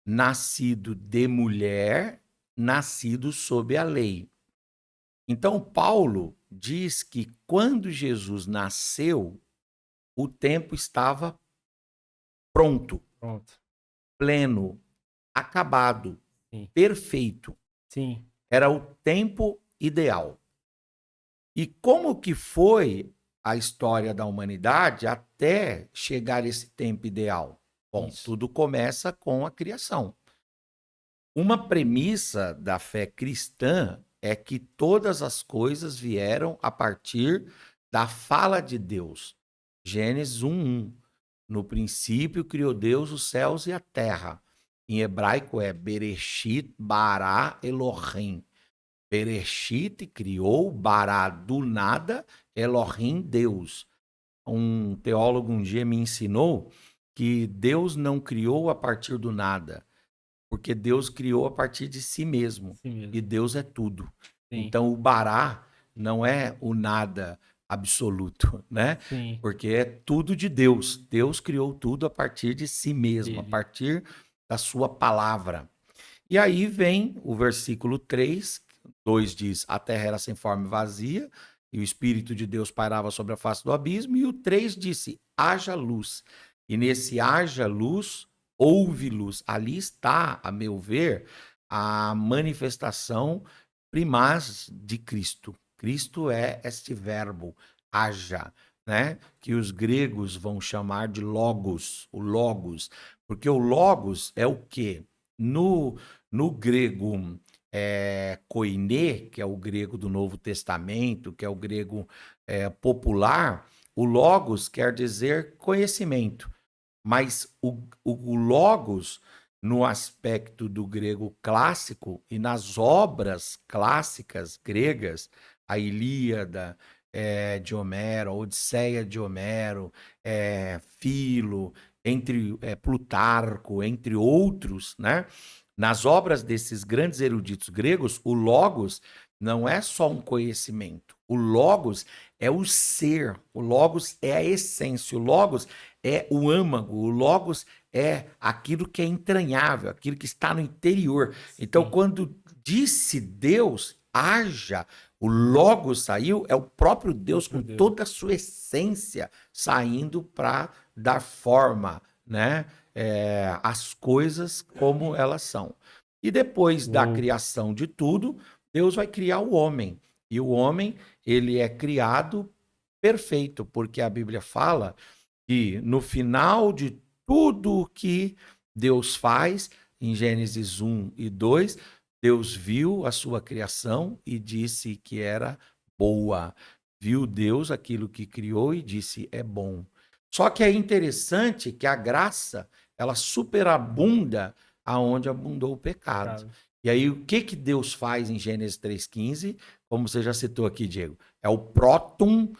nascido de mulher, nascido sob a lei. Então, Paulo diz que quando Jesus nasceu, o tempo estava pronto, Pronto. pleno, acabado, Sim. perfeito. Sim. Era o tempo ideal. E como que foi a história da humanidade até chegar esse tempo ideal? Bom, Isso. tudo começa com a criação. Uma premissa da fé cristã é que todas as coisas vieram a partir da fala de Deus. Gênesis 1:1. No princípio criou Deus os céus e a terra. Em hebraico é Bereshit bara Elohim. Bereshit criou, bara do nada, Elohim Deus. Um teólogo um dia me ensinou que Deus não criou a partir do nada, porque Deus criou a partir de si mesmo. Assim mesmo. E Deus é tudo. Sim. Então o bará não é o nada absoluto, né? Sim. Porque é tudo de Deus. Deus criou tudo a partir de si mesmo, a Dele. partir da sua palavra. E aí vem o versículo 3, 2 diz: a terra era sem forma e vazia, e o Espírito de Deus pairava sobre a face do abismo, e o 3 disse: haja luz. E nesse haja luz, houve luz. Ali está, a meu ver, a manifestação primaz de Cristo. Cristo é este verbo, haja, né? Que os gregos vão chamar de logos, o logos. Porque o logos é o quê? No grego koiné, que é o grego do Novo Testamento, que é o grego popular, o logos quer dizer conhecimento. Mas o logos, no aspecto do grego clássico e nas obras clássicas gregas, a Ilíada de Homero, a Odisseia de Homero, Filo, entre Plutarco, entre outros, né? Nas obras desses grandes eruditos gregos, o logos não é só um conhecimento. O logos é o ser, o logos é a essência, o logos é o âmago, o logos é aquilo que é entranhável, aquilo que está no interior. Então, Sim. quando disse Deus, haja, o logos saiu, é o próprio Deus com Próprio Deus. toda a sua essência saindo para dar forma, né? As coisas como elas são. E depois da criação de tudo, Deus vai criar o homem. E o homem, ele é criado perfeito, porque a Bíblia fala que no final de tudo o que Deus faz, em Gênesis 1 e 2, Deus viu a sua criação e disse que era boa. Viu Deus aquilo que criou e disse é bom. Só que é interessante que a graça, ela superabunda aonde abundou o pecado. Cara. E aí, o que que Deus faz em Gênesis 3,15? Como você já citou aqui, Diego, é o próton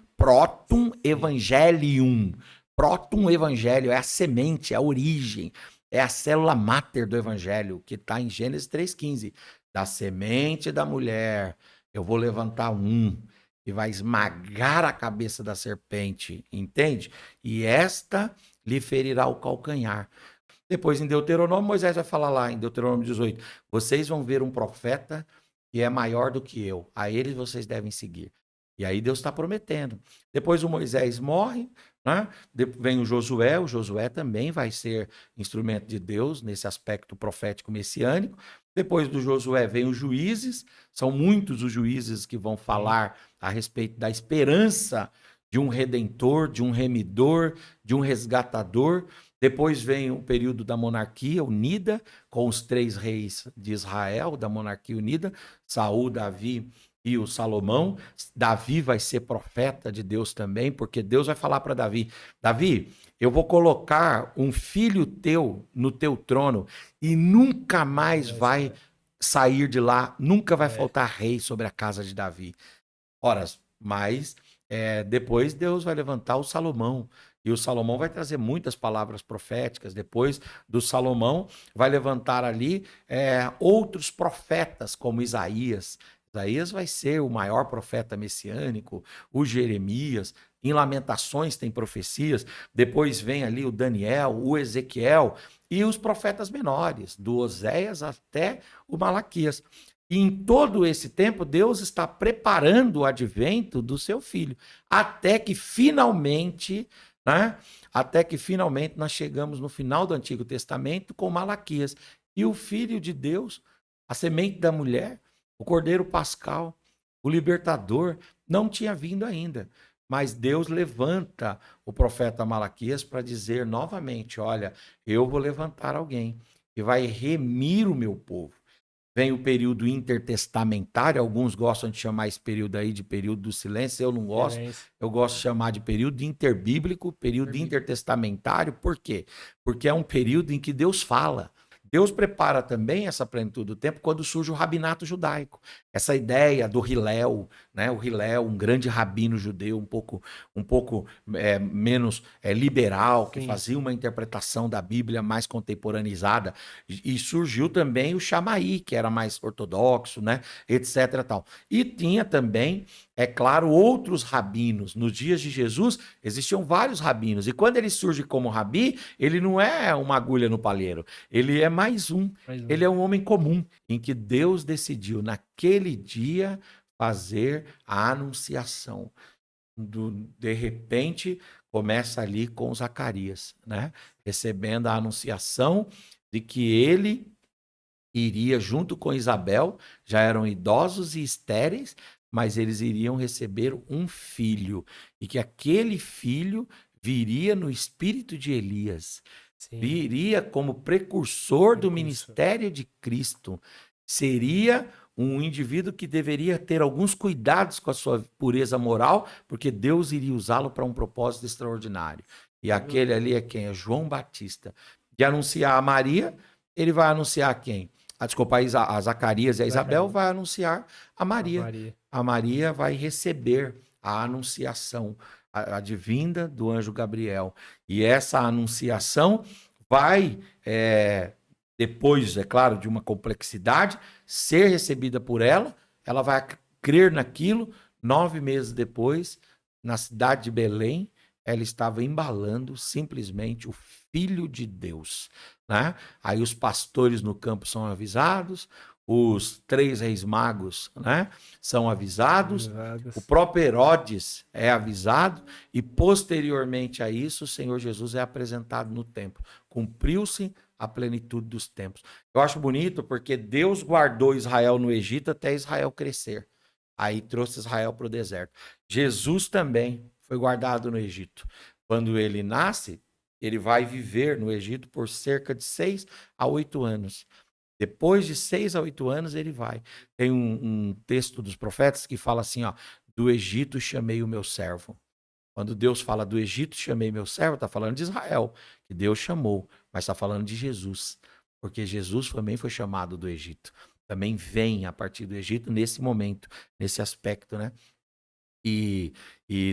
evangelium. Próton evangelho é a semente, é a origem, é a célula máter do evangelho, que está em Gênesis 3,15. Da semente da mulher, eu vou levantar um e vai esmagar a cabeça da serpente, entende? E esta lhe ferirá o calcanhar. Depois, em Deuteronômio, Moisés vai falar lá, em Deuteronômio 18, vocês vão ver um profeta que é maior do que eu, a ele vocês devem seguir. E aí Deus está prometendo. Depois o Moisés morre, né? Vem o Josué também vai ser instrumento de Deus nesse aspecto profético messiânico. Depois do Josué vem os juízes, são muitos os juízes que vão falar a respeito da esperança de um redentor, de um remidor, de um resgatador. Depois vem o período da monarquia unida, com os 3 reis de Israel, da monarquia unida, Saul, Davi e o Salomão. Davi vai ser profeta de Deus também, porque Deus vai falar para Davi: Davi, eu vou colocar um filho teu no teu trono e nunca mais vai sair de lá, nunca vai faltar rei sobre a casa de Davi. Ora, mas depois Deus vai levantar o Salomão. E o Salomão vai trazer muitas palavras proféticas. Depois do Salomão, vai levantar ali outros profetas, como Isaías. Isaías vai ser o maior profeta messiânico, o Jeremias, em Lamentações tem profecias, depois vem ali o Daniel, o Ezequiel e os profetas menores, do Oséias até o Malaquias. E em todo esse tempo, Deus está preparando o advento do seu filho, até que finalmente, né? Até que finalmente nós chegamos no final do Antigo Testamento com Malaquias. E o Filho de Deus, a semente da mulher, o Cordeiro Pascal, o Libertador, não tinha vindo ainda. Mas Deus levanta o profeta Malaquias para dizer novamente: olha, eu vou levantar alguém que vai remir o meu povo. Vem o período intertestamentário, alguns gostam de chamar esse período aí de período do silêncio, eu não gosto, eu gosto de chamar de período interbíblico, período intertestamentário, por quê? Porque é um período em que Deus fala. Deus prepara também essa plenitude do tempo quando surge o rabinato judaico. Essa ideia do Hillel, né? O Hillel, um grande rabino judeu, um pouco menos liberal, que fazia uma interpretação da Bíblia mais contemporaneizada. E surgiu também o Shammai, que era mais ortodoxo, né? Etc. Tal. E tinha também, é claro, outros rabinos. Nos dias de Jesus, existiam vários rabinos. E quando ele surge como rabi, ele não é uma agulha no palheiro. Ele é mais um. Ele é um homem comum, em que Deus decidiu, naquele dia, fazer a anunciação. De repente, começa ali com Zacarias, né? Recebendo a anunciação de que ele iria, junto com Isabel, já eram idosos e estéreis, mas eles iriam receber um filho, e que aquele filho viria no espírito de Elias. Sim. Viria como precursor do ministério de Cristo. Seria um indivíduo que deveria ter alguns cuidados com a sua pureza moral, porque Deus iria usá-lo para um propósito extraordinário. E aquele ali é quem? É João Batista. De anunciar a Maria, ele vai anunciar quem? Desculpa, a Zacarias e a Isabel vai anunciar a Maria. A Maria vai receber a anunciação, a vinda do anjo Gabriel. E essa anunciação vai, depois, é claro, de uma complexidade, ser recebida por ela. Ela vai crer naquilo. 9 meses depois, na cidade de Belém, ela estava embalando simplesmente o Filho de Deus, né? Aí os pastores no campo são avisados, os 3 reis magos, né, são avisados, o próprio Herodes é avisado, e posteriormente a isso o Senhor Jesus é apresentado no templo. Cumpriu-se a plenitude dos tempos. Eu acho bonito porque Deus guardou Israel no Egito até Israel crescer. Aí trouxe Israel para o deserto. Jesus também foi guardado no Egito. Quando ele nasce, ele vai viver no Egito por cerca de 6 a 8 anos. Depois de 6 a 8 anos, ele vai. Tem um texto dos profetas que fala assim, ó, do Egito chamei o meu servo. Quando Deus fala do Egito chamei meu servo, está falando de Israel, que Deus chamou, mas está falando de Jesus, porque Jesus também foi chamado do Egito. Também vem a partir do Egito nesse momento, nesse aspecto, né? E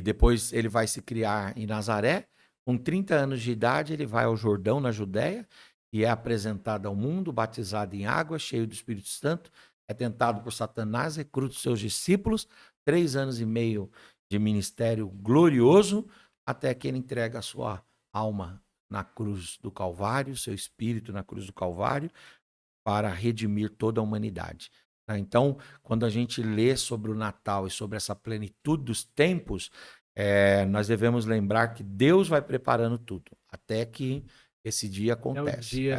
depois ele vai se criar em Nazaré. Com 30 anos de idade, ele vai ao Jordão, na Judéia, e é apresentado ao mundo, batizado em água, cheio do Espírito Santo, é tentado por Satanás, recruta os seus discípulos, 3 anos e meio de ministério glorioso, até que ele entrega a sua alma na cruz do Calvário, seu espírito na cruz do Calvário, para redimir toda a humanidade. Então, quando a gente lê sobre o Natal e sobre essa plenitude dos tempos, nós devemos lembrar que Deus vai preparando tudo, até que esse dia acontece.